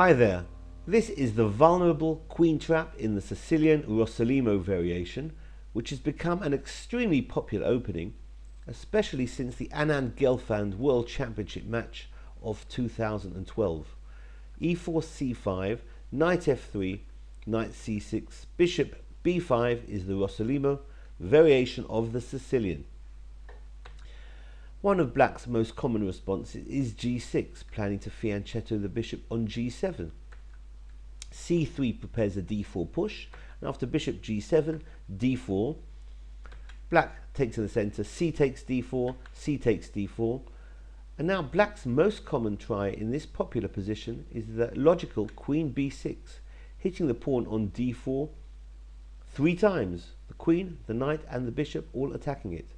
Hi there, this is the vulnerable queen trap in the Sicilian Rossolimo variation, which has become an extremely popular opening, especially since the Anand Gelfand World Championship match of 2012. e4 c5, knight f3, knight c6, bishop b5 is the Rossolimo variation of the Sicilian. One of black's most common responses is g6, planning to fianchetto the bishop on g7. c3 prepares a d4 push, and after bishop g7, d4, black takes in the center, c takes d4, c takes d4, and now black's most common try in this popular position is the logical queen b6, hitting the pawn on d4 three times, the queen, the knight and the bishop all attacking it.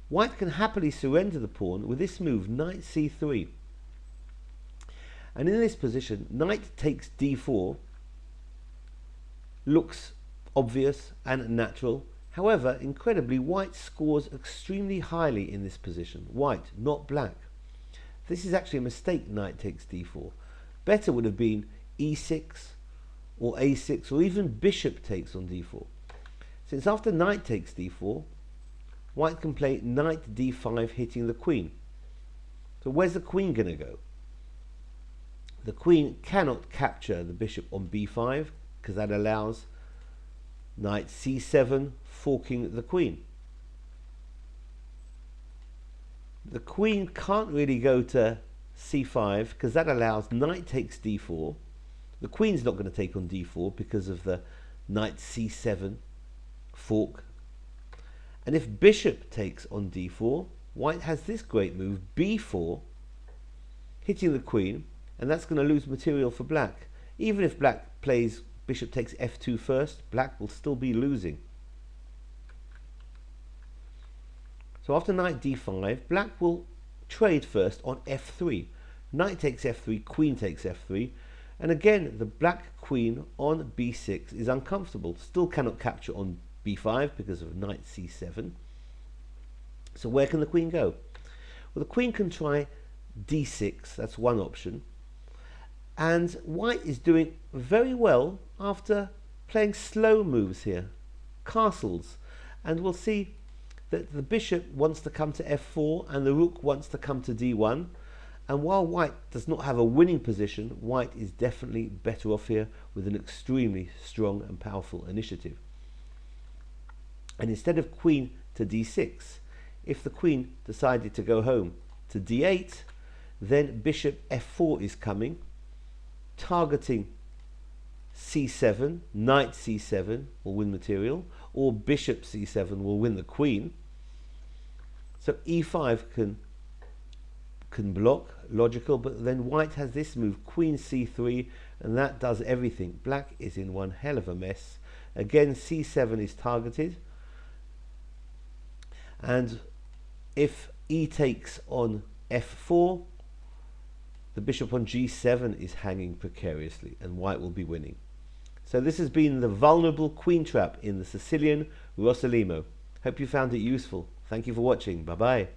White can happily surrender the pawn with this move, knight c3. And in this position, knight takes d4 looks obvious and natural. However, incredibly, white scores extremely highly in this position. White, not black. This is actually a mistake, knight takes d4. Better would have been e6 or a6 or even bishop takes on d4. Since after knight takes d4, white can play knight d5 hitting the queen. So where's the queen going to go? The queen cannot capture the bishop on b5 because that allows knight c7 forking the queen. The queen can't really go to c5 because that allows knight takes d4. The queen's not going to take on d4 because of the knight c7 fork. And if bishop takes on d4, white has this great move, b4, hitting the queen, and that's going to lose material for black. Even if black plays bishop takes f2 first, black will still be losing. So after knight d5, black will trade first on f3. Knight takes f3, queen takes f3, and again the black queen on b6 is uncomfortable, still cannot capture on b5 because of knight c7. So where can the queen go? Well, the queen can try d6, that's one option. And white is doing very well after playing slow moves here, castles. And we'll see that the bishop wants to come to f4 and the rook wants to come to d1. And while white does not have a winning position, white is definitely better off here with an extremely strong and powerful initiative. And instead of queen to d6, if the queen decided to go home to d8, then bishop f4 is coming, targeting c7, knight c7 will win material, or bishop c7 will win the queen. So e5 can block, logical, but then white has this move, queen c3, and that does everything. Black is in one hell of a mess. Again, c7 is targeted. And if e takes on f4, the bishop on g7 is hanging precariously and white will be winning. So this has been the vulnerable queen trap in the Sicilian Rossolimo. Hope you found it useful. Thank you for watching. Bye bye.